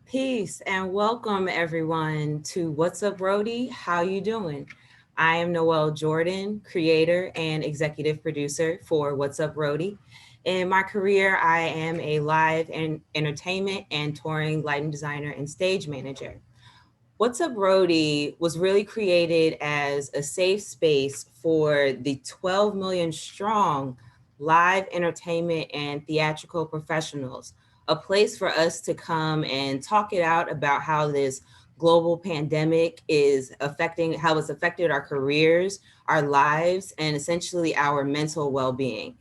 Peace and welcome everyone to What's Up Roadie? How you doing? I am Noelle Jordan, creator and executive producer for What's Up Roadie. In my career, I am a live and entertainment and touring lighting designer and stage manager. What's Up Roadie was really created as a safe space for the 12 million strong live entertainment and theatrical professionals, a place for us to come and talk it out about how this global pandemic is affecting, how it's affected our careers, our lives, and essentially our mental well-being.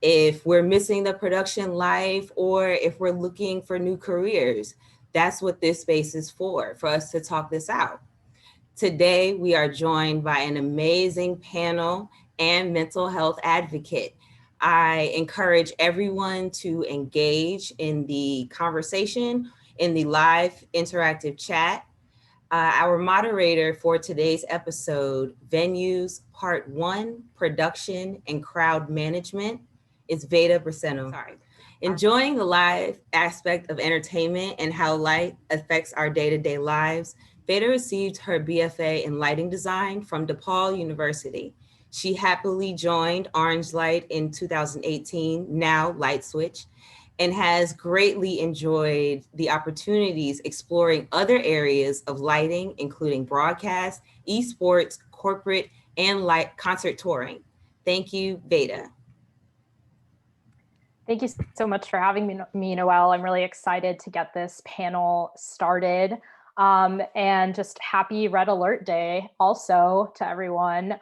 If we're missing the production life or if we're looking for new careers, that's what this space is for us to talk this out. Today, we are joined by an amazing panel and mental health advocate. I encourage everyone to engage in the conversation in the live interactive chat. Our moderator for today's episode, Venues Part 1, Production and Crowd Management, is Vada Briceno. Sorry. Enjoying the live aspect of entertainment and how light affects our day-to-day lives, Vada received her BFA in lighting design from DePaul University. She happily joined Orange Light in 2018, now Light Switch, and has greatly enjoyed the opportunities exploring other areas of lighting, including broadcast, esports, corporate, and light concert touring. Thank you, Vada. Thank you so much for having me, Noelle. I'm really excited to get this panel started. And just happy Red Alert Day also to everyone.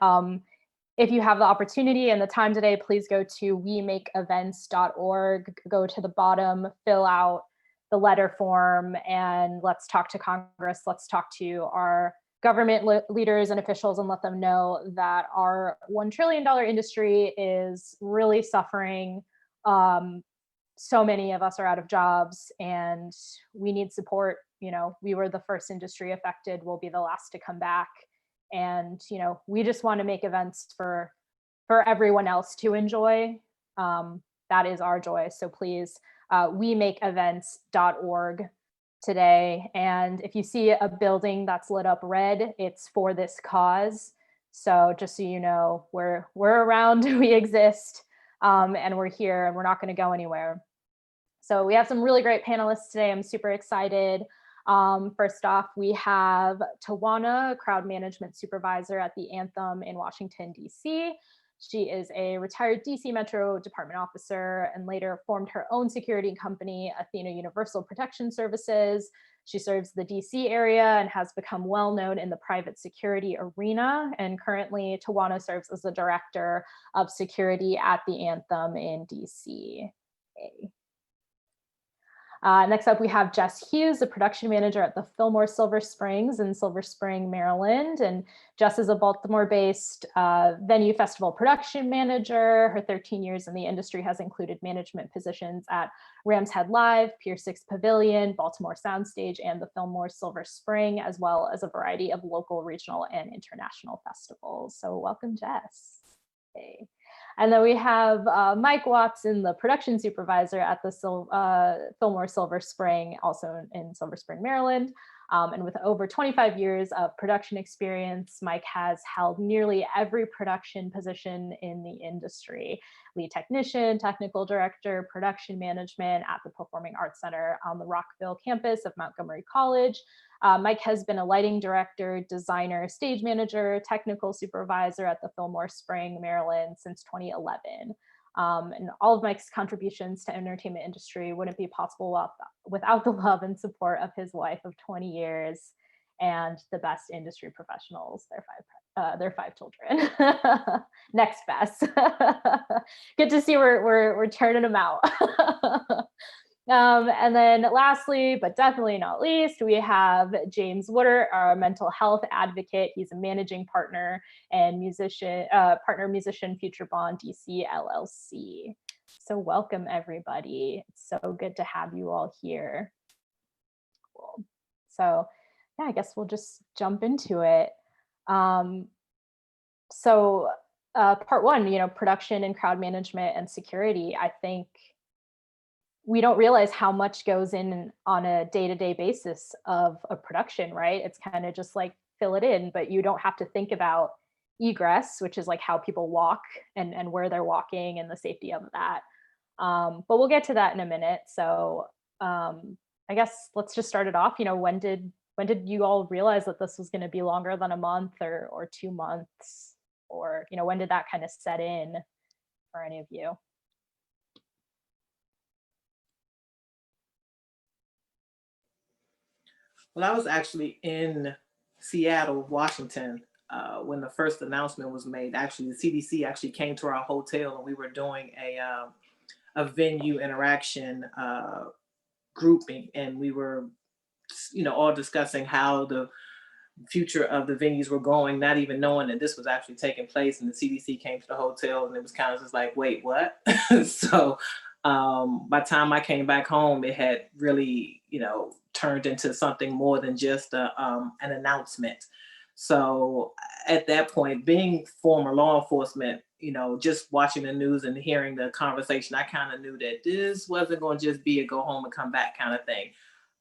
If you have the opportunity and the time today, please go to wemakeevents.org, go to the bottom, fill out the letter form, and let's talk to Congress. Let's talk to our government leaders and officials and let them know that our $1 trillion industry is really suffering. So many of us are out of jobs and we need support. You know, we were the first industry affected. We'll be the last to come back. And, you know, we just want to make events for everyone else to enjoy. That is our joy. So please, wemakeevents.org today. And if you see a building that's lit up red, it's for this cause. So just so you know, we're around, we exist, and we're here and we're not going to go anywhere. So we have some really great panelists today. I'm super excited. First off, we have TaJuana, Crowd Management Supervisor at the Anthem in Washington, D.C. She is a retired D.C. Metro Department officer and later formed her own security company, Athena Universal Protection Services. She serves the D.C. area and has become well known in the private security arena. And currently, TaJuana serves as the Director of Security at the Anthem in D.C. Next up, we have Jess Hughes, the production manager at the Fillmore Silver Springs in Silver Spring, Maryland. And Jess is a Baltimore-based venue festival production manager. Her 13 years in the industry has included management positions at Rams Head Live, Pier 6 Pavilion, Baltimore Soundstage, and the Fillmore Silver Spring, as well as a variety of local, regional, and international festivals. So welcome, Jess. Hey. And then we have Mike Watson, the production supervisor at the Fillmore Silver Spring, also in Silver Spring, Maryland. And with over 25 years of production experience, Mike has held nearly every production position in the industry: lead technician, technical director, production management at the Performing Arts Center on the Rockville campus of Montgomery College. Mike has been a lighting director, designer, stage manager, technical supervisor at the Fillmore Spring, Maryland since 2011. And all of Mike's contributions to entertainment industry wouldn't be possible without the love and support of his wife of 20 years and the best industry professionals, their five children. Next best. Good to see we're turning them out. And then lastly, but definitely not least, we have James Woodert, our mental health advocate. He's a managing partner and musician Future Bond DC LLC. So welcome everybody. It's so good to have you all here. Cool. So yeah, I guess we'll just jump into it. Part one, production and crowd management and security. I think we don't realize how much goes in on a day-to-day basis of a production, right? It's kind of just like fill it in, but you don't have to think about egress, which is like how people walk and where they're walking and the safety of that. But we'll get to that in a minute. So I guess let's just start it off. When did you all realize that this was going to be longer than a month or 2 months? Or, when did that kind of set in for any of you? Well, I was actually in Seattle, Washington, when the first announcement was made. Actually, the CDC actually came to our hotel, and we were doing a venue interaction grouping, and we were, all discussing how the future of the venues were going, not even knowing that this was actually taking place. And the CDC came to the hotel, and it was kind of just like, wait, what? So by the time I came back home, it had really, turned into something more than just an announcement. So at that point, being former law enforcement, just watching the news and hearing the conversation, I kind of knew that this wasn't going to just be a go home and come back kind of thing.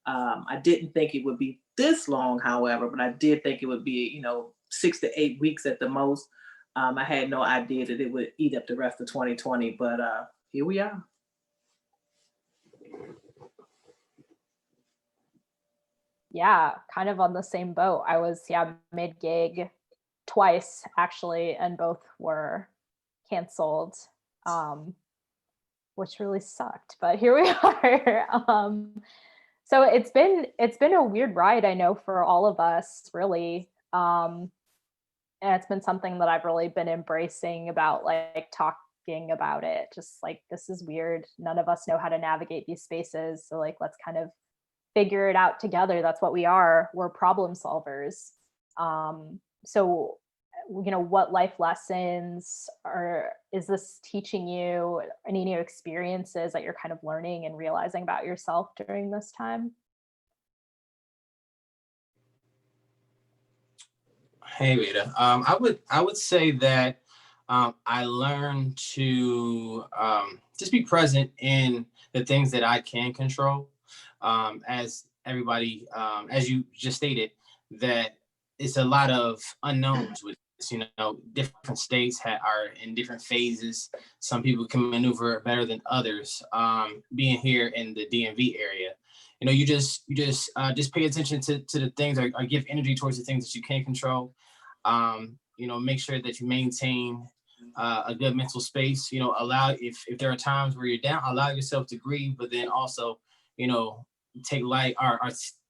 I didn't think it would be this long, however, but I did think it would be, 6 to 8 weeks at the most. I had no idea that it would eat up the rest of 2020, but here we are. Yeah, kind of on the same boat. I was, mid-gig twice actually, and both were canceled, which really sucked, but here we are. So it's been a weird ride, I know, for all of us, really. And it's been something that I've really been embracing about, like talking about it. Just like, this is weird. None of us know how to navigate these spaces. So like, let's kind of figure it out together. That's what we are. We're problem solvers. So, what life lessons is this teaching you? Any new experiences that you're kind of learning and realizing about yourself during this time? Hey, Vada. I would say that I learned to just be present in the things that I can control. As everybody, as you just stated, that it's a lot of unknowns with this. Different states are in different phases. Some people can maneuver better than others. Being here in the DMV area, you just pay attention to the things, or give energy towards the things that you can control. Make sure that you maintain a good mental space. Allow, if there are times where you're down, allow yourself to grieve, but then also, take light or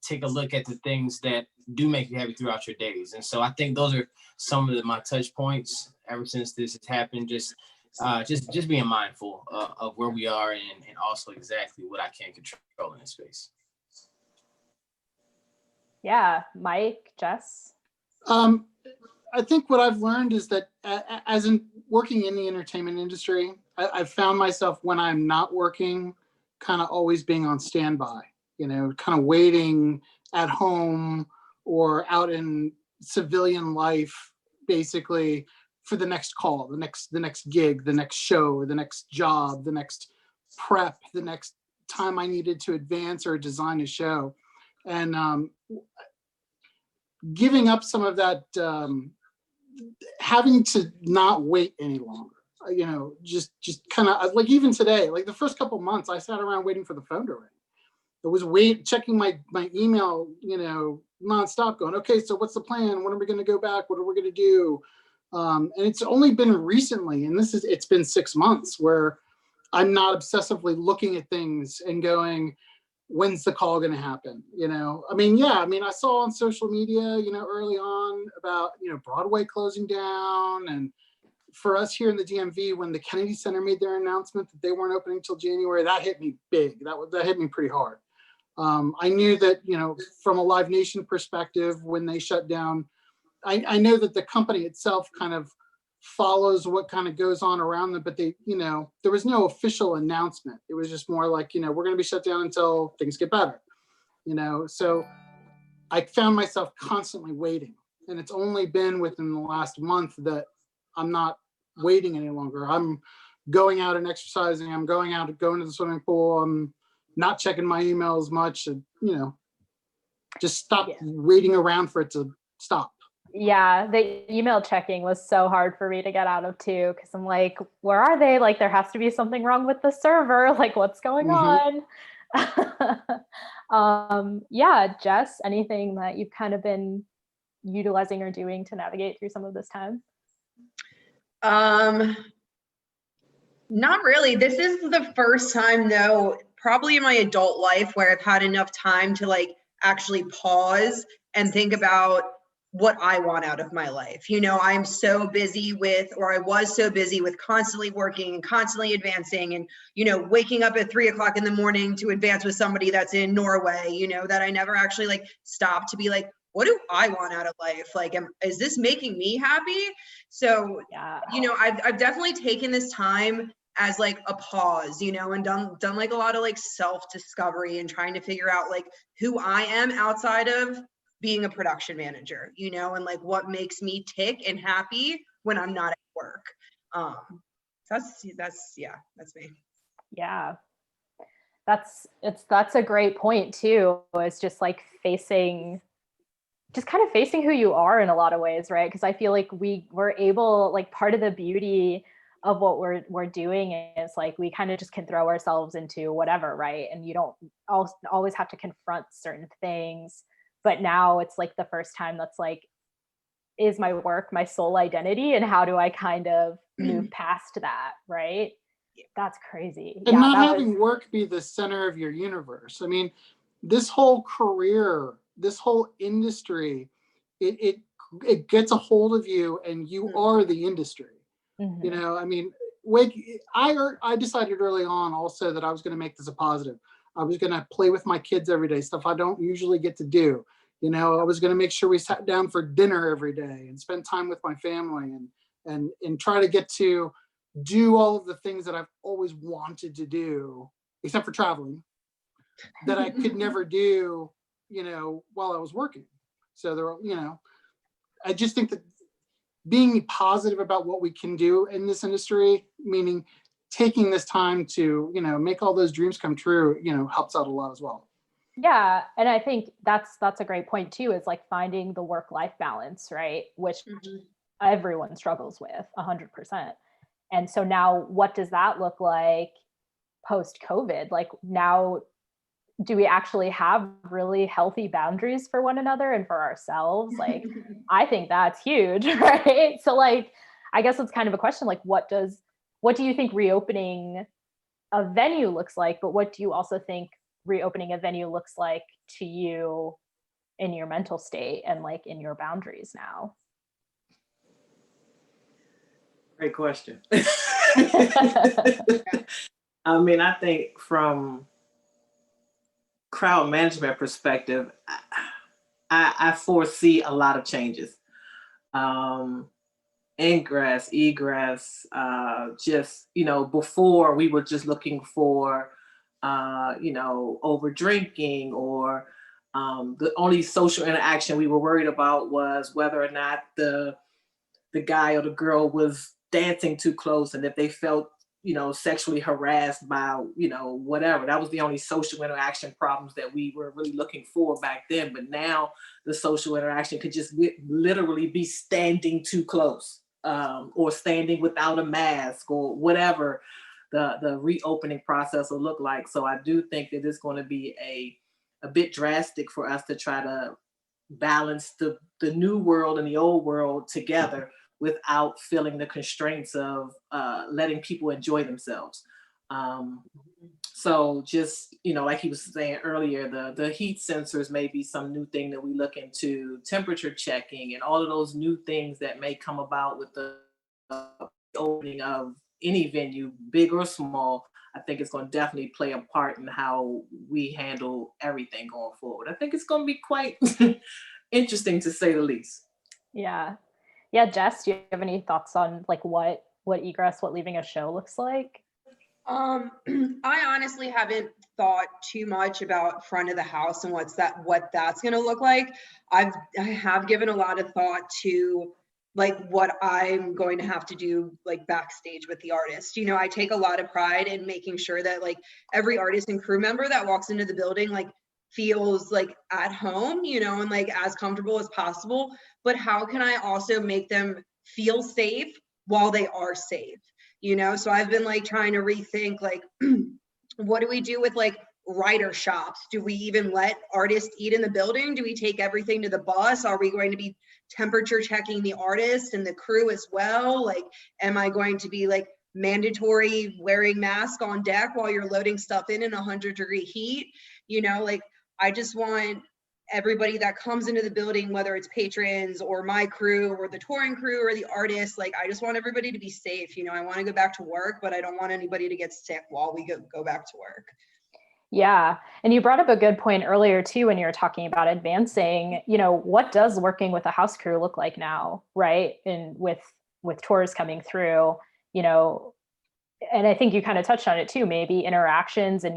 take a look at the things that do make you happy throughout your days. And so I think those are some of my touch points ever since this has happened. Just being mindful of where we are, and also exactly what I can control in this space. Yeah, Mike, Jess. I think what I've learned is that as in working in the entertainment industry, I've found myself, when I'm not working, kind of always being on standby, kind of waiting at home or out in civilian life, basically, for the next call, the next gig, the next show, the next job, the next prep, the next time I needed to advance or design a show. And giving up some of that, having to not wait any longer, just kind of like, even today, like the first couple months, I sat around waiting for the phone to ring. It was checking my email, nonstop, going, okay, so what's the plan? When are we going to go back? What are we going to do? And it's only been recently, and it's been 6 months, where I'm not obsessively looking at things and going, when's the call going to happen? I saw on social media, early on about, Broadway closing down. And for us here in the DMV, when the Kennedy Center made their announcement that they weren't opening until January, that hit me big. That hit me pretty hard. I knew that, from a Live Nation perspective, when they shut down, I know that the company itself kind of follows what kind of goes on around them, but they, there was no official announcement. It was just more like, we're going to be shut down until things get better, so I found myself constantly waiting. And it's only been within the last month that I'm not waiting any longer. I'm going out and exercising. I'm going to the swimming pool. I'm not checking my email as much, and, you know, just stop Yeah. waiting around for it to stop. Yeah, the email checking was so hard for me to get out of too, because I'm like, where are they? Like, there has to be something wrong with the server. Like, what's going on? Yeah, Jess, anything that you've kind of been utilizing or doing to navigate through some of this time? Not really. This is the first time though, probably in my adult life, where I've had enough time to like actually pause and think about what I want out of my life. You know, I'm so busy with, or I was so busy with constantly working and constantly advancing and, you know, waking up at 3 o'clock in the morning to advance with somebody that's in Norway, you know, that I never actually like stopped to be like, what do I want out of life? Like, is this making me happy? So, Yeah. you know, I've definitely taken this time as like a pause, you know, and done like a lot of like self-discovery and trying to figure out like who I am outside of being a production manager, you know, and like what makes me tick and happy when I'm not at work. That's me. Yeah. That's a great point too. It's just like facing who you are in a lot of ways, right? Because I feel like we're able, like, part of the beauty of what we're doing is like we kind of just can throw ourselves into whatever, right? And you don't always have to confront certain things. But now it's like the first time that's like, is my work my sole identity, and how do I kind of move past that, right? That's crazy. And not having work be the center of your universe. I mean, this whole career, this whole industry, it gets a hold of you, and you are the industry. Mm-hmm. You know, I mean, I decided early on also that I was going to make this a positive. I was going to play with my kids every day, stuff I don't usually get to do. You know, I was going to make sure we sat down for dinner every day and spend time with my family, and try to get to do all of the things that I've always wanted to do, except for traveling, that I could never do, you know, while I was working. So there, you know, I just think that being positive about what we can do in this industry, meaning taking this time to, you know, make all those dreams come true, you know, helps out a lot as well. Yeah, and I think that's a great point too, is like finding the work-life balance, right? Which everyone struggles with 100%. And so now what does that look like post-COVID? Like, now, do we actually have really healthy boundaries for one another and for ourselves? Like, I think that's huge, right? So like, I guess it's kind of a question, like, what do you think reopening a venue looks like? But what do you also think reopening a venue looks like to you in your mental state and like in your boundaries now? Great question. I mean, I think from crowd management perspective, I foresee a lot of changes. Ingress, egress, just, you know, before we were just looking for, you know, over drinking, or the only social interaction we were worried about was whether or not the guy or the girl was dancing too close, and if they felt, you know, sexually harassed by, you know, whatever. That was the only social interaction problems that we were really looking for back then. But now the social interaction could just literally be standing too close, or standing without a mask, or whatever the reopening process will look like. So I do think that it's going to be a bit drastic for us to try to balance the new world and the old world together without feeling the constraints of letting people enjoy themselves. So just, you know, like he was saying earlier, the heat sensors may be some new thing that we look into, temperature checking, and all of those new things that may come about with the opening of any venue, big or small. I think it's going to definitely play a part in how we handle everything going forward. I think it's going to be quite interesting, to say the least. Yeah. Yeah, Jess, do you have any thoughts on like what egress, what leaving a show looks like? I honestly haven't thought too much about front of the house and what that's going to look like. I have given a lot of thought to like what I'm going to have to do like backstage with the artist. You know, I take a lot of pride in making sure that like every artist and crew member that walks into the building like feels like at home, you know, and like as comfortable as possible. But how can I also make them feel safe while they are safe? You know, so I've been like trying to rethink like what do we do with like writer shops? Do we even let artists eat in the building? Do we take everything to the bus? Are we going to be temperature checking the artist and the crew as well? Like, am I going to be like mandatory wearing mask on deck while you're loading stuff in 100-degree heat? You know, like I just want everybody that comes into the building, whether it's patrons or my crew or the touring crew or the artists, like I just want everybody to be safe. You know, I want to go back to work, but I don't want anybody to get sick while we go back to work. Yeah. And you brought up a good point earlier too, when you were talking about advancing, you know, what does working with a house crew look like now, right? And with tours coming through, you know, and I think you kind of touched on it too, maybe interactions and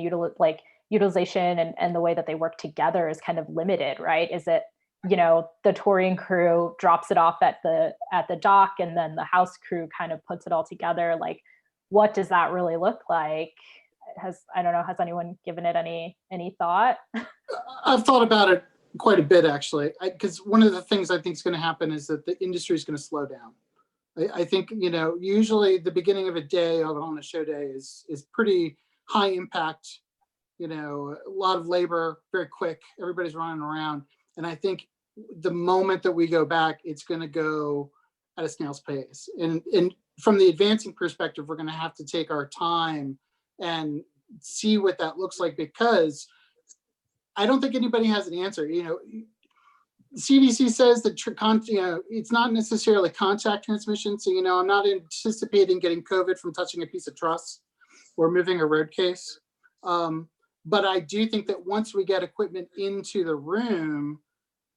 utilization and the way that they work together is kind of limited, right? Is it, you know, the touring crew drops it off at the dock and then the house crew kind of puts it all together? Like, what does that really look like? I don't know, has anyone given it any thought? I've thought about it quite a bit, actually, because one of the things I think is going to happen is that the industry is going to slow down. I think, you know, usually the beginning of a day on a show day is pretty high impact, you know, a lot of labor, very quick, everybody's running around. And I think the moment that we go back, it's going to go at a snail's pace. And from the advancing perspective, we're going to have to take our time and see what that looks like, because I don't think anybody has an answer. You know, CDC says that you know, it's not necessarily contact transmission. So, you know, I'm not anticipating getting COVID from touching a piece of truss or moving a road case. But I do think that once we get equipment into the room,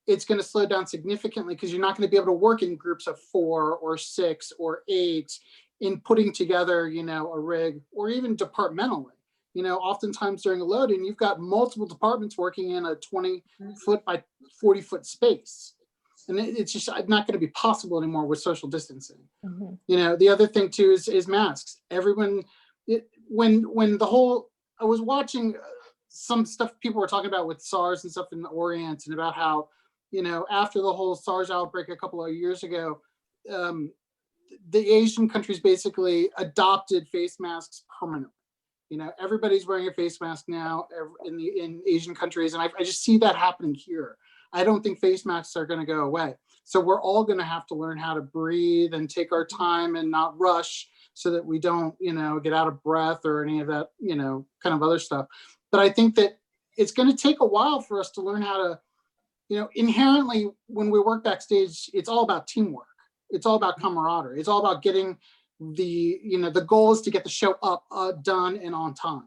it's going to slow down significantly, because you're not going to be able to work in groups of 4 or 6 or 8 in putting together, you know, a rig, or even departmentally. You know, oftentimes during a load-in, you've got multiple departments working in a 20-foot by 40-foot space. And it's just not going to be possible anymore with social distancing. Mm-hmm. You know, the other thing too is masks. Everyone, when the whole, I was watching some stuff people were talking about with SARS and stuff in the Orient, and about how, you know, after the whole SARS outbreak a couple of years ago, the Asian countries basically adopted face masks permanently. You know, everybody's wearing a face mask now in Asian countries. And I just see that happening here. I don't think face masks are going to go away. So we're all going to have to learn how to breathe and take our time and not rush, so that we don't, you know, get out of breath or any of that, you know, kind of other stuff. But I think that it's going to take a while for us to learn how to, you know, inherently when we work backstage, it's all about teamwork. It's all about camaraderie. It's all about getting the goal is to get the show up, done, and on time,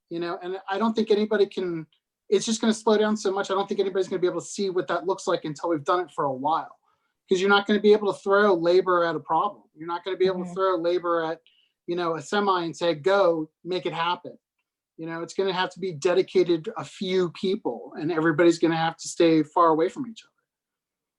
you know. And I don't think anybody can, it's just going to slow down so much. I don't think anybody's going to be able to see what that looks like until we've done it for a while, because you're not going to be able to throw labor at a problem. You're not going to be able to throw labor at, you know, a semi and say, go make it happen. You know, it's going to have to be dedicated a few people, and everybody's going to have to stay far away from each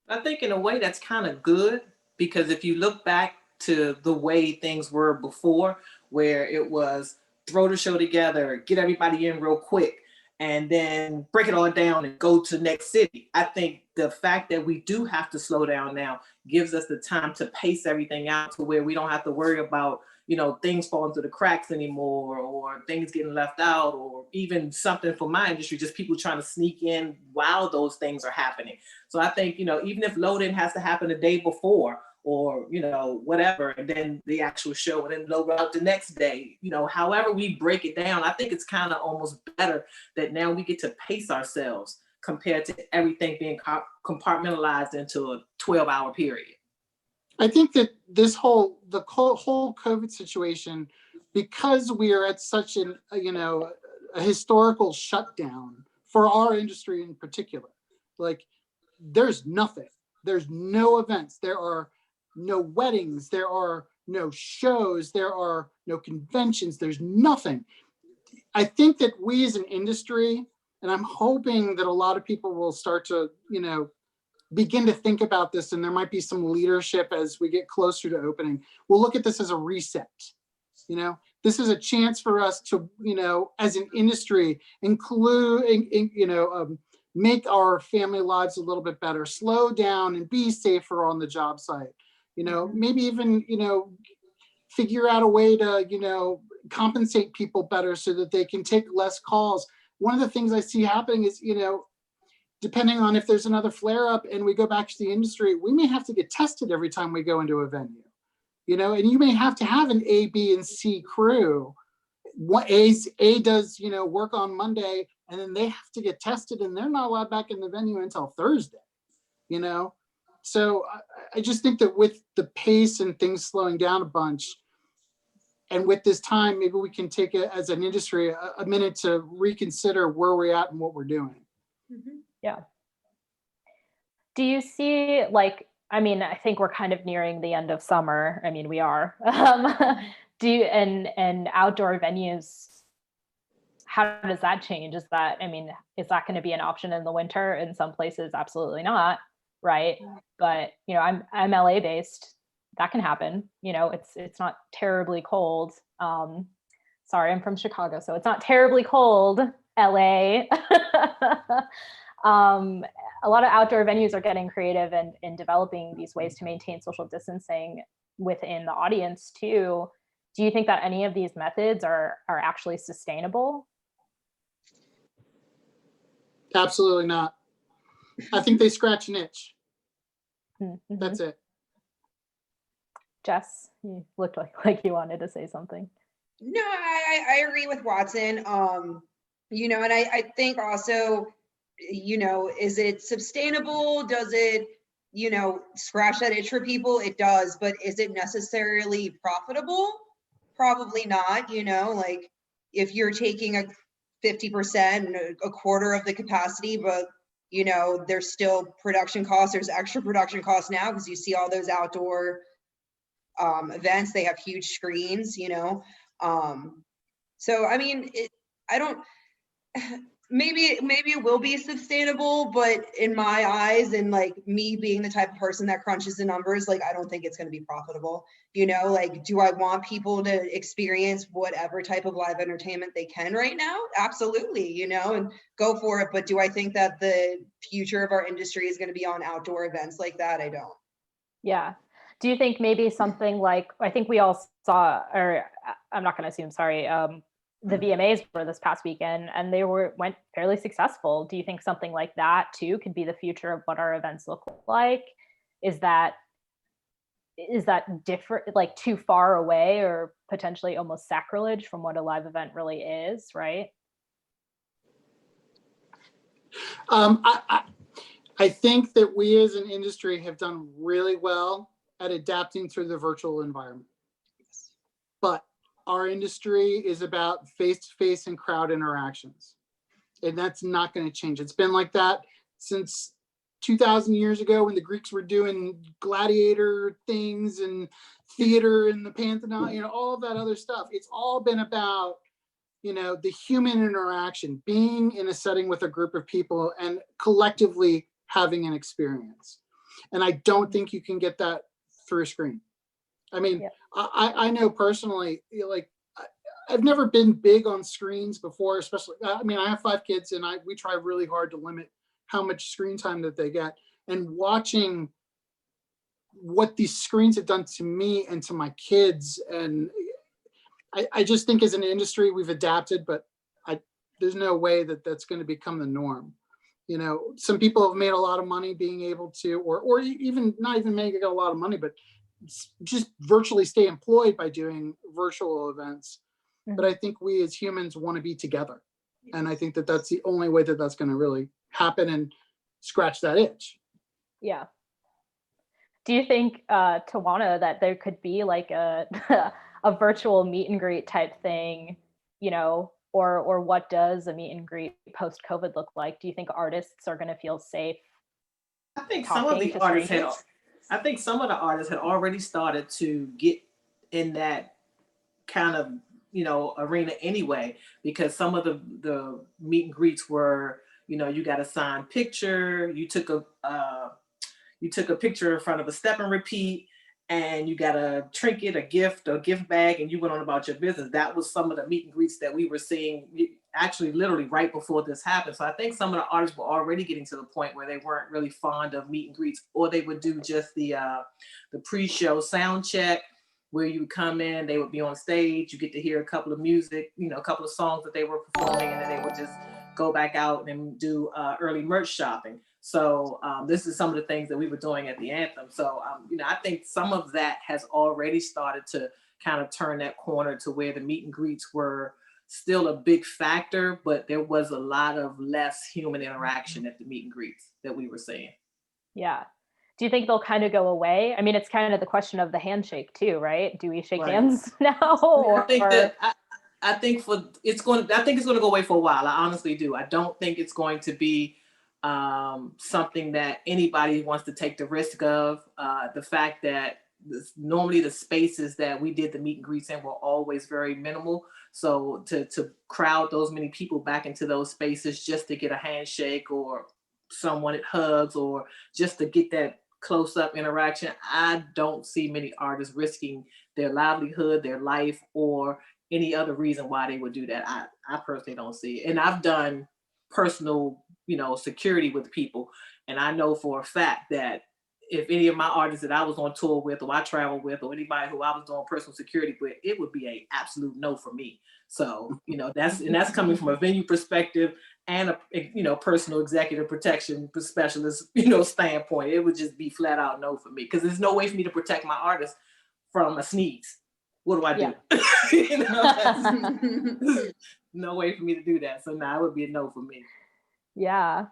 other. I think in a way that's kind of good, because if you look back to the way things were before, where it was throw the show together, get everybody in real quick, and then break it all down and go to the next city. I think the fact that we do have to slow down now gives us the time to pace everything out to where we don't have to worry about, you know, things falling through the cracks anymore, or things getting left out, or even something for my industry, just people trying to sneak in while those things are happening. So I think, you know, even if load-in has to happen the day before, or, you know, whatever, and then the actual show, and then load out the next day, you know, however we break it down, I think it's kind of almost better that now we get to pace ourselves compared to everything being compartmentalized into a 12-hour period. I think that the whole COVID situation, because we are at such a historical shutdown for our industry in particular, like there's nothing, there's no events, there are no weddings, there are no shows, there are no conventions, there's nothing. I think that we as an industry, and I'm hoping that a lot of people will start to, you know, begin to think about this, and there might be some leadership as we get closer to opening, we'll look at this as a reset. You know, this is a chance for us to, you know, as an industry, make our family lives a little bit better, slow down and be safer on the job site. You know, maybe even, you know, figure out a way to, you know, compensate people better so that they can take less calls. One of the things I see happening is, you know, depending on if there's another flare up and we go back to the industry, we may have to get tested every time we go into a venue, you know, and you may have to have an A, B, and C crew. What A does, you know, work on Monday, and then they have to get tested, and they're not allowed back in the venue until Thursday, you know? So I just think that with the pace and things slowing down a bunch, and with this time, maybe we can take it as an industry a minute to reconsider where we're at and what we're doing. Yeah. Do you see, like, I mean, I think we're kind of nearing the end of summer. I mean, we are. And outdoor venues, how does that change? Is that going to be an option in the winter? In some places, absolutely not, right? But, you know, I'm LA based. That can happen. You know, it's not terribly cold. Sorry, I'm from Chicago, so it's not terribly cold, LA. A lot of outdoor venues are getting creative and developing these ways to maintain social distancing within the audience too. Do you think that any of these methods are actually sustainable? Absolutely not. I think they scratch an itch. That's it. Jess, you looked like you wanted to say something. No, I agree with Watson. You know, and I think also, you know, is it sustainable? Does it, you know, scratch that itch for people? It does, but is it necessarily profitable? Probably not. You know, like if you're taking a 50%, a quarter of the capacity, but you know, there's still production costs. There's extra production costs now because you see all those outdoor events. They have huge screens, you know. So I mean, maybe it will be sustainable, but in my eyes, and like me being the type of person that crunches the numbers, like I don't think it's going to be profitable. You know, like, do I want people to experience whatever type of live entertainment they can right now? Absolutely, you know, and go for it. But do I think that the future of our industry is going to be on outdoor events like that? I don't. Yeah. Do you think maybe something like, I think we all saw, or I'm not going to assume, sorry, the VMAs were this past weekend, and they went fairly successful. Do you think something like that too could be the future of what our events look like? Is that different, like too far away, or potentially almost sacrilege from what a live event really is, right? I think that we as an industry have done really well at adapting through the virtual environment. But our industry is about face-to-face and crowd interactions. And that's not going to change. It's been like that since 2,000 years ago when the Greeks were doing gladiator things and theater and the Pantheon, you know, all of that other stuff. It's all been about, you know, the human interaction, being in a setting with a group of people and collectively having an experience. And I don't think you can get that through a screen. I mean, yeah. I know personally, like, I've never been big on screens before, especially, I mean, I have 5 kids and we try really hard to limit how much screen time that they get. And watching what these screens have done to me and to my kids, and I just think as an industry, we've adapted, but there's no way that that's going to become the norm. You know, some people have made a lot of money being able to, or even not even making a lot of money, but just virtually stay employed by doing virtual events. Mm-hmm. But I think we as humans want to be together. And I think that that's the only way that that's going to really happen and scratch that itch. Yeah. Do you think, TaJuana, that there could be like a virtual meet and greet type thing, you know, or what does a meet and greet post-COVID look like? Do you think artists are going to feel safe? I think some of the artists had already started to get in that kind of, you know, arena anyway, because some of the meet and greets were, you know, you got a signed picture, you took a you took a picture in front of a step and repeat, and you got a trinket, a gift bag, and you went on about your business. That was some of the meet and greets that we were seeing actually literally right before this happened. So I think some of the artists were already getting to the point where they weren't really fond of meet and greets, or they would do just the pre-show sound check, where you would come in, they would be on stage, you get to hear a couple of music, a couple of songs that they were performing, and then they would just go back out and do early merch shopping. So this is some of the things that we were doing at the Anthem. So, I think some of that has already started to kind of turn that corner to where the meet and greets were still a big factor, but there was a lot of less human interaction at the meet and greets that we were seeing. Yeah. Do you think they'll kind of go away? I mean, it's kind of the question of the handshake too, right? Do we shake hands now? I think that I think it's going to go away for a while. I honestly do. I don't think it's going to be something that anybody wants to take the risk of. The fact that normally the spaces that we did the meet and greets in were always very minimal. So to crowd those many people back into those spaces just to get a handshake or someone it hugs, or just to get that close up interaction, I don't see many artists risking their livelihood, their life, or any other reason why they would do that. I personally don't see it. And I've done personal, security with people. And I know for a fact that if any of my artists that I was on tour with, or I traveled with, or anybody who I was doing personal security with, it would be an absolute no for me. So, that's coming from a venue perspective and a, personal executive protection specialist, standpoint. It would just be flat out no for me, because there's no way for me to protect my artist from a sneeze. What do I do? No way for me to do that. So it would be a no for me. Yeah.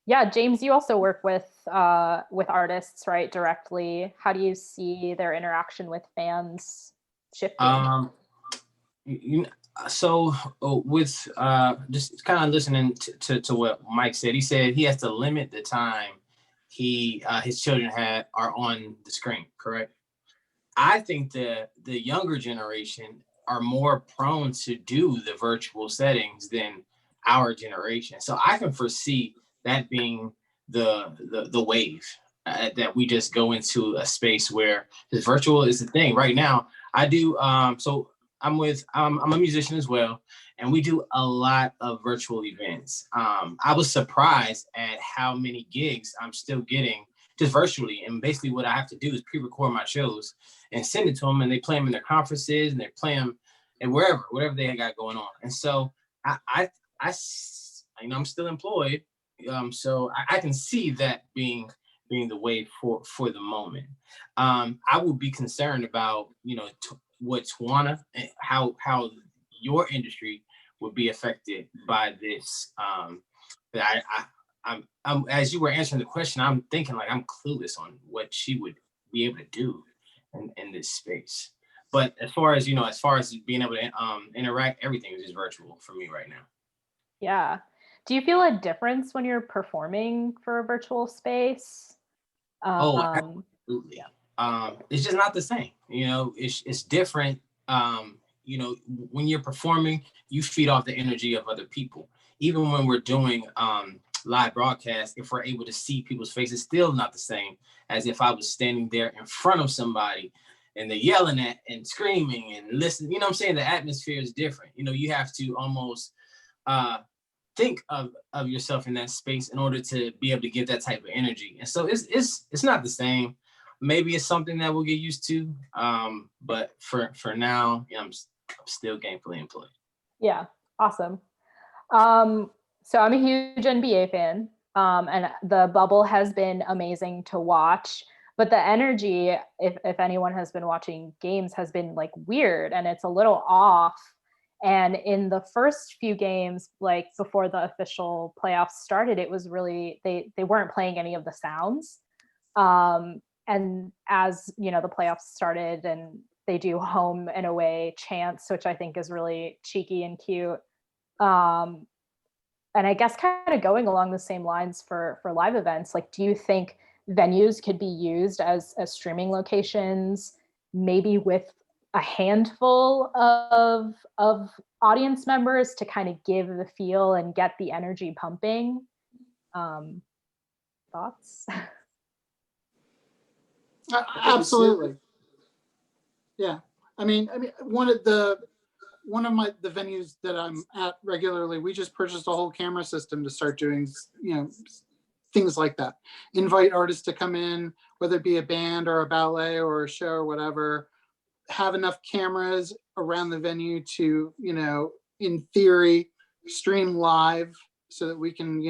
Yeah, James, you also work with artists, right, directly. How do you see their interaction with fans shifting? So with just kind of listening to what Mike said, he said he has to limit the time his children are on the screen, correct? I think the younger generation are more prone to do the virtual settings than our generation. So I can foresee that being the wave, that we just go into a space where the virtual is the thing. Right now, I do. So I'm a musician as well, and we do a lot of virtual events. I was surprised at how many gigs I'm still getting just virtually. And basically what I have to do is pre-record my shows and send it to them, and they play them in their conferences, and they play them and whatever they got going on. And so I'm still employed. So I can see that being the way for the moment. I would be concerned about, what TaJuana, how your industry would be affected by this. I'm as you were answering the question, I'm thinking like I'm clueless on what she would be able to do in this space. But as far as being able to interact, everything is just virtual for me right now. Yeah. Do you feel a difference when you're performing for a virtual space? Absolutely. Yeah. It's just not the same. It's different. When you're performing, you feed off the energy of other people. Even when we're doing live broadcast, if we're able to see people's faces, still not the same as if I was standing there in front of somebody and they're yelling at and screaming and listening. You know what I'm saying? The atmosphere is different. You have to almost think of yourself in that space in order to be able to get that type of energy. And so it's not the same. Maybe it's something that we'll get used to. But for now, I'm still gainfully employed. Yeah, awesome. So I'm a huge NBA fan, and the bubble has been amazing to watch. But the energy, if anyone has been watching games, has been like weird, and it's a little off. And in the first few games, like before the official playoffs started, it was really, they weren't playing any of the sounds. And as the playoffs started, and they do home and away chants, which I think is really cheeky and cute. And I guess kind of going along the same lines for live events, like, do you think venues could be used as streaming locations, maybe with a handful of audience members to kind of give the feel and get the energy pumping? thoughts? Absolutely. Yeah. I mean, one of the venues that I'm at regularly, we just purchased a whole camera system to start doing, things like that. Invite artists to come in, whether it be a band or a ballet or a show or whatever, have enough cameras around the venue to, in theory, stream live so that we can,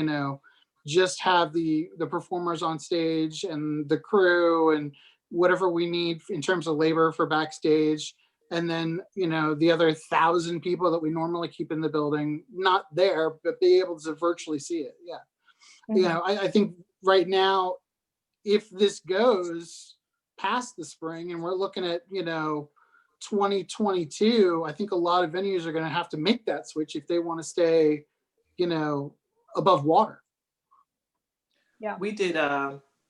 just have the performers on stage and the crew and whatever we need in terms of labor for backstage. And then, the other 1,000 people that we normally keep in the building, not there, but be able to virtually see it. Yeah. I think right now, if this goes past the spring and we're looking at, 2022, I think a lot of venues are going to have to make that switch if they want to stay, above water. Yeah. We did,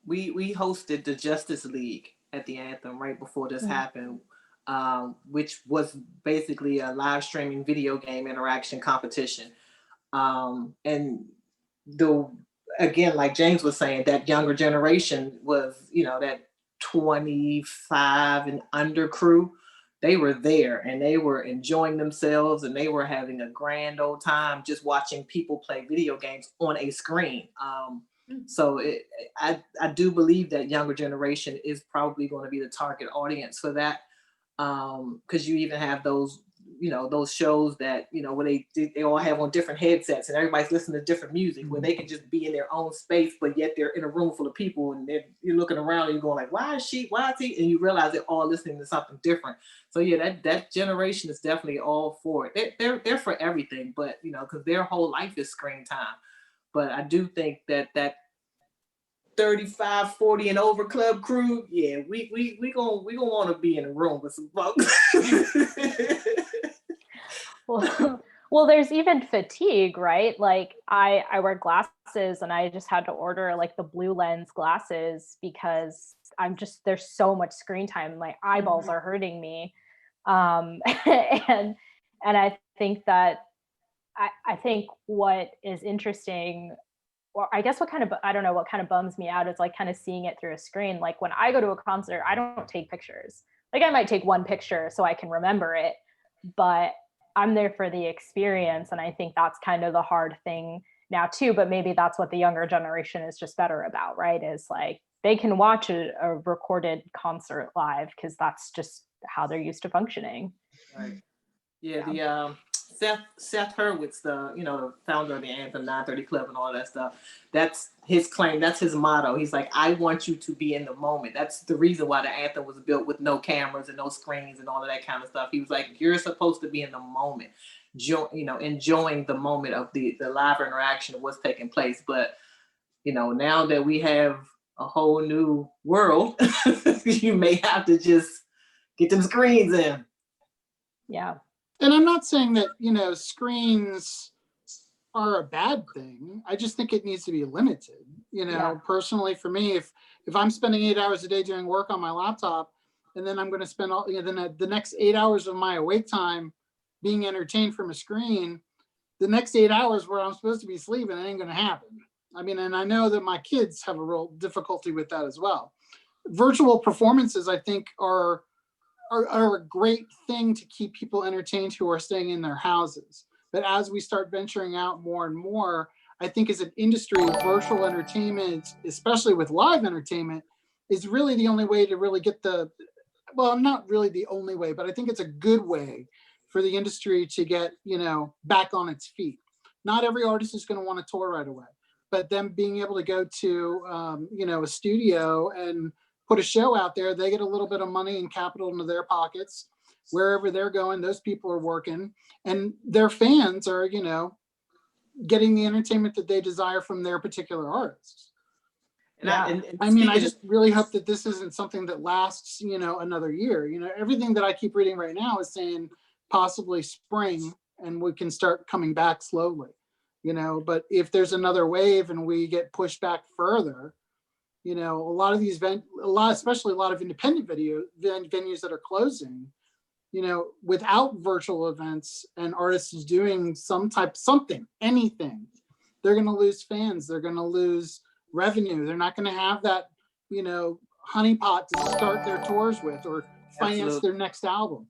we hosted the Justice League at the Anthem right before this happened, which was basically a live streaming video game interaction competition. And again, like James was saying, that younger generation was, that 25 and under crew, they were there and they were enjoying themselves and they were having a grand old time just watching people play video games on a screen. So I do believe that younger generation is probably going to be the target audience for that. Because you even have those, those shows that, where they all have on different headsets and everybody's listening to different music, where they can just be in their own space, but yet they're in a room full of people and you're looking around and you're going like, why is he? And you realize they're all listening to something different. So yeah, that generation is definitely all for it. They're for everything, but because their whole life is screen time. But I do think that 35, 40 and over club crew, yeah, we gonna want to be in a room with some folks. Well, there's even fatigue, right? Like I wear glasses and I just had to order like the blue lens glasses because there's so much screen time. My eyeballs are hurting me. And I think that I think what is interesting, or I guess I don't know what kind of bums me out is like kind of seeing it through a screen. Like when I go to a concert, I don't take pictures. Like I might take one picture so I can remember it, but I'm there for the experience. And I think that's kind of the hard thing now too, but maybe that's what the younger generation is just better about, right? Is like they can watch a recorded concert live because that's just how they're used to functioning. Right. Yeah. The Seth Hurwitz, the founder of the Anthem 930 Club and all that stuff, that's his claim, that's his motto. He's like, I want you to be in the moment. That's the reason why the Anthem was built with no cameras and no screens and all of that kind of stuff. He was like, you're supposed to be in the moment, enjoying the moment of the live interaction of what's taking place. But now that we have a whole new world, you may have to just get them screens in. Yeah. And I'm not saying that, screens are a bad thing. I just think it needs to be limited. Personally for me, if I'm spending 8 hours a day doing work on my laptop, and then I'm going to spend the next 8 hours of my awake time being entertained from a screen, the next 8 hours where I'm supposed to be sleeping, it ain't going to happen. I mean, and I know that my kids have a real difficulty with that as well. Virtual performances, I think, are a great thing to keep people entertained who are staying in their houses. But as we start venturing out more and more, I think as an industry, virtual entertainment, especially with live entertainment, is really the only way to really get not really the only way, but I think it's a good way for the industry to get, back on its feet. Not every artist is going to want to tour right away, but them being able to go to, a studio and put a show out there, they get a little bit of money and capital into their pockets. Wherever they're going, those people are working, and their fans are, getting the entertainment that they desire from their particular artists. I just really hope that this isn't something that lasts, another year. Everything that I keep reading right now is saying possibly spring and we can start coming back slowly, but if there's another wave and we get pushed back further, a lot of these especially a lot of independent venues that are closing, without virtual events and artists doing anything, they're going to lose fans. They're going to lose, revenue. They're not going to have that, you know, honeypot to start their tours with or finance their next album.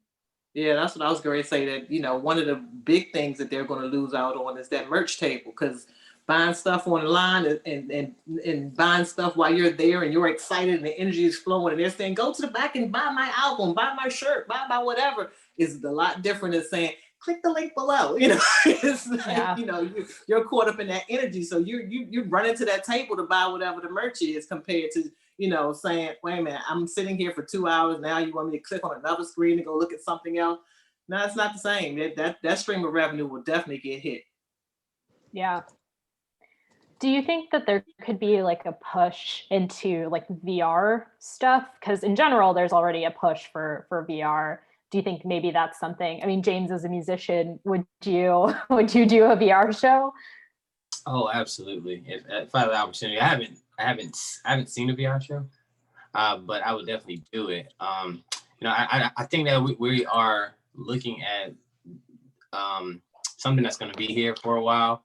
Yeah, that's what I was going to say, that, you know, one of the big things that they're going to lose out on is that merch table, because buying stuff online and buying stuff while you're there and you're excited and the energy is flowing and they're saying, go to the back and buy my album, buy my shirt, buy my whatever, is a lot different than saying, click the link below. You know, it's like, you know, you're caught up in that energy. So you run into that table to buy whatever the merch is, compared to, you know, saying, wait a minute, I'm sitting here for 2 hours. Now you want me to click on another screen and go look at something else. No, it's not the same. That stream of revenue will definitely get hit. Yeah. Do you think that there could be like a push into like VR stuff? Because in general, there's already a push for VR. Do you think maybe that's something? I mean, James, as a musician, would you do a VR show? Oh, absolutely. If I had the opportunity, I haven't seen a VR show, but I would definitely do it. You know, I think that we are looking at something that's going to be here for a while.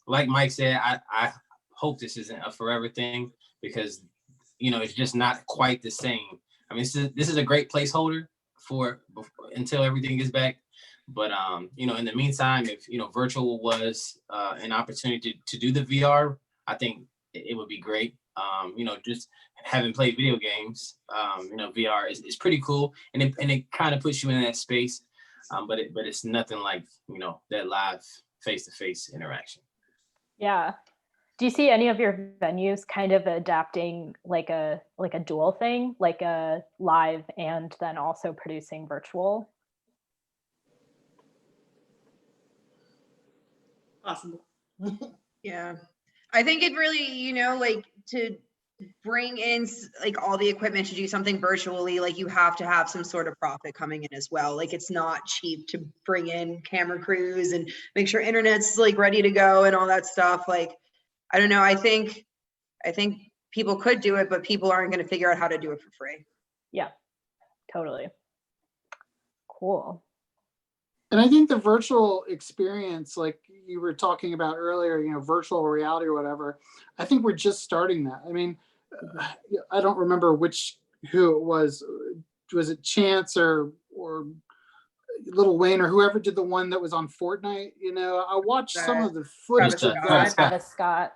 Like Mike said, I hope this isn't a forever thing, because, you know, it's just not quite the same. I mean, this is a great placeholder for until everything is back. But, you know, in the meantime, if, you know, virtual was an opportunity to do the VR, I think it would be great. You know, just having played video games, you know, VR is pretty cool, and it kind of puts you in that space. But it's nothing like, you know, that live face-to-face interaction. Yeah. Do you see any of your venues kind of adapting like a dual thing, like a live and then also producing virtual? Possible. Yeah. I think it really, you know, like to bring in like all the equipment to do something virtually, like you have to have some sort of profit coming in as well. Like it's not cheap to bring in camera crews and make sure internet's like ready to go and all that stuff. Like, I don't know. I think people could do it, but people aren't going to figure out how to do it for free. Yeah, totally. Cool. And I think the virtual experience, like you were talking about earlier, you know, virtual reality or whatever, I think we're just starting that. I mean, I don't remember who it was. Was it Chance or Lil Wayne or whoever did the one that was on Fortnite? You know, I watched some of the footage of that. Travis Scott.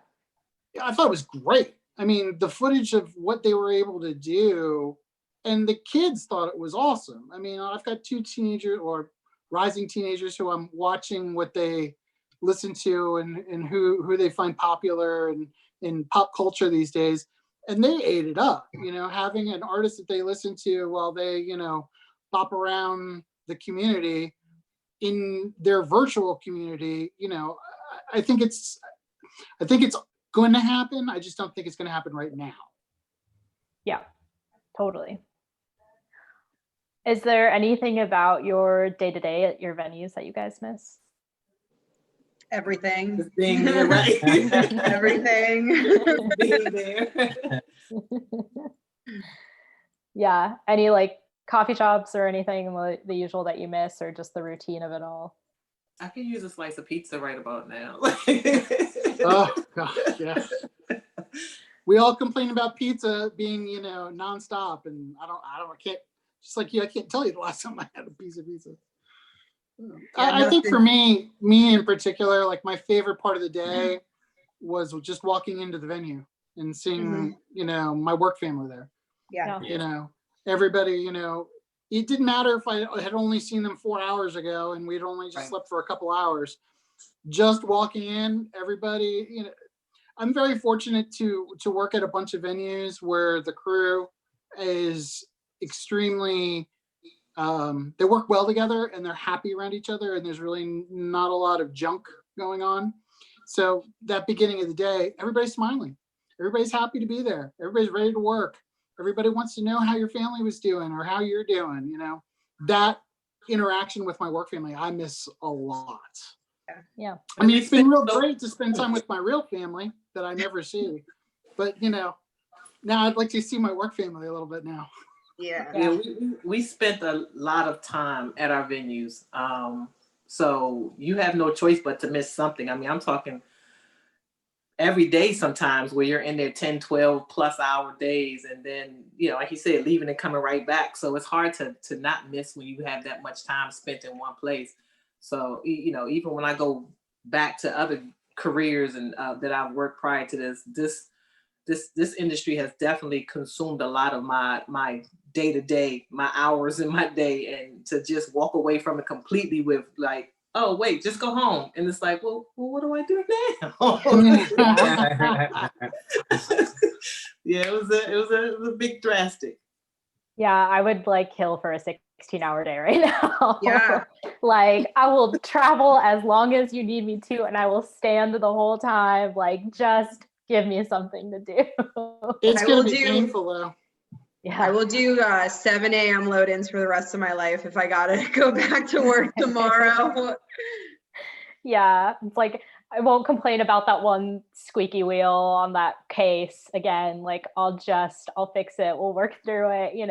I thought it was great. I mean, the footage of what they were able to do, and the kids thought it was awesome. I mean, I've got 2 teenagers or rising teenagers who I'm watching what they listen to and who they find popular and in pop culture these days. And they ate it up, you know, having an artist that they listen to while they, you know, pop around the community in their virtual community. You know, I think it's going to happen. I just don't think it's going to happen right now. Yeah, totally. Is there anything about your day-to-day at your venues that you guys miss? Everything. Just being there, right? Everything. Being there. Yeah. Any like coffee shops or anything, the usual that you miss, or just the routine of it all? I could use a slice of pizza right about now. Oh gosh, yeah. We all complain about pizza being, you know, nonstop, and I can't. Just like you, I can't tell you the last time I had a piece of pizza. I think for me in particular, like my favorite part of the day was just walking into the venue and seeing, you know, my work family there. Yeah. You know, everybody, you know, it didn't matter if I had only seen them 4 hours ago and we'd only just slept for a couple hours. Just walking in, everybody, you know, I'm very fortunate to work at a bunch of venues where the crew is extremely they work well together and they're happy around each other, and there's really not a lot of junk going on. So that beginning of the day, everybody's smiling, everybody's happy to be there, everybody's ready to work, everybody wants to know how your family was doing or how you're doing. You know, that interaction with my work family I miss a lot. Yeah. I mean, it's been real great to spend time with my real family that I never see, but you know, now I'd like to see my work family a little bit now. Yeah, we spent a lot of time at our venues. So you have no choice but to miss something. I mean, I'm talking every day sometimes where you're in there 10, 12 plus hour days. And then, like you said, leaving and coming right back. So it's hard to not miss when you have that much time spent in one place. So, even when I go back to other careers and that I've worked prior to this industry has definitely consumed a lot of my day-to-day, my hours in my day, and to just walk away from it completely with like, oh wait, just go home. And it's like, well what do I do now? Yeah, it was a big drastic. Yeah, I would like kill for a 16-hour day right now. Yeah. Like, I will travel as long as you need me to, and I will stand the whole time. Like, just give me something to do. It's I going will to be do- painful though. Yeah. I will do 7 a.m. load-ins for the rest of my life if I gotta go back to work tomorrow. Yeah, it's like I won't complain about that one squeaky wheel on that case again. Like, I'll fix it. We'll work through it, You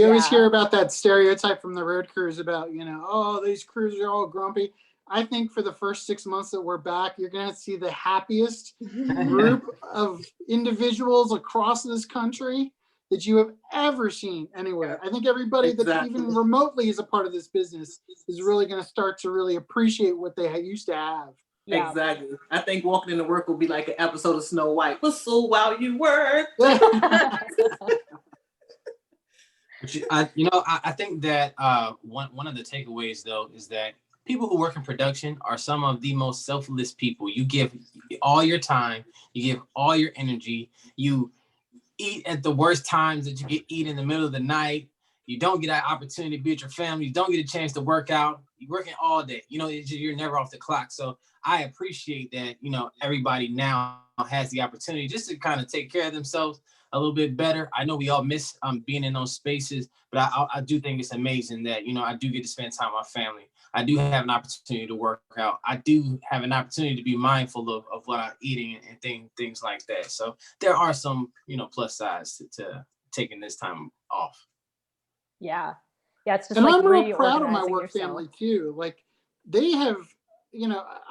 always Yeah. hear about that stereotype from the road crews about, oh, these crews are all grumpy. I think for the first 6 months that we're back, you're going to see the happiest group of individuals across this country that you have ever seen anywhere. I think everybody that even remotely is a part of this business is really going to start to really appreciate what they used to have. Yeah. Exactly. I think walking into work will be like an episode of Snow White. Whistle while you work. I think that one of the takeaways though is that people who work in production are some of the most selfless people. You give all your time, you give all your energy, you eat at the worst times that you get eat in the middle of the night. You don't get that opportunity to be with your family. You don't get a chance to work out. You're working all day. You're never off the clock. So I appreciate that, everybody now has the opportunity just to kind of take care of themselves a little bit better. I know we all miss being in those spaces, but I do think it's amazing that, I do get to spend time with my family. I do have an opportunity to work out. I do have an opportunity to be mindful of what I'm eating and things like that. So there are some, plus sides to taking this time off. Yeah. Yeah, it's just And like I'm real proud of my reorganizing work yourself. family too. Like, they have,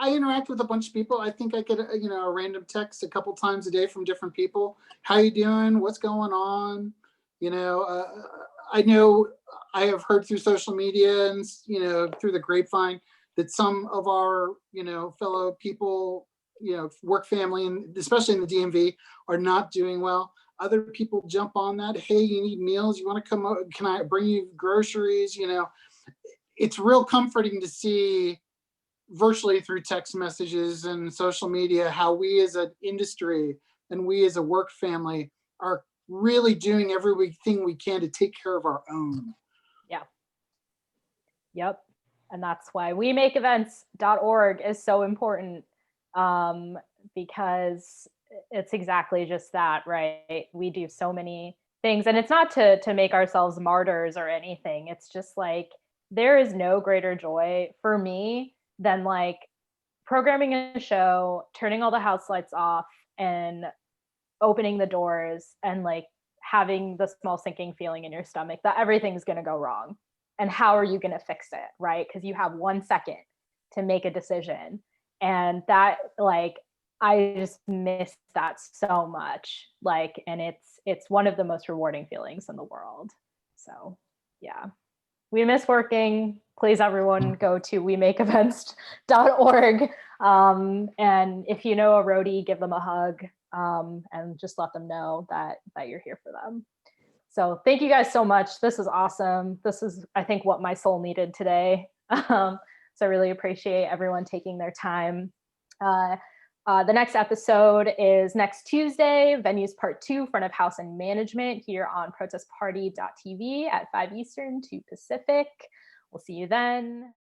I interact with a bunch of people. I think I get, a random text a couple times a day from different people. How you doing? What's going on? I know I have heard through social media and, through the grapevine that some of our, fellow people, work family, and especially in the DMV, are not doing well. Other people jump on that. Hey, you need meals? You want to come over? Can I bring you groceries? It's real comforting to see virtually through text messages and social media how we as an industry and we as a work family are really doing everything we can to take care of our own. Yeah. Yep. And that's why WeMakeEvents.org is so important, because it's exactly just that, right? We do so many things, and it's not to make ourselves martyrs or anything. It's just like, there is no greater joy for me than like programming a show, turning all the house lights off and opening the doors and like having the small sinking feeling in your stomach that everything's going to go wrong. And how are you going to fix it? Right? Because you have 1 second to make a decision. And that, like, I just miss that so much. Like, and it's one of the most rewarding feelings in the world. So yeah, we miss working. Please, everyone, go to WeMakeEvents.org. And if you know a roadie, give them a hug, and just let them know that you're here for them. So thank you guys so much. This is awesome. This is, I think, what my soul needed today. So I really appreciate everyone taking their time. The next episode is next Tuesday, Venues Part 2, Front of House and Management, here on protestparty.tv at 5 Eastern, 2 Pacific. We'll see you then.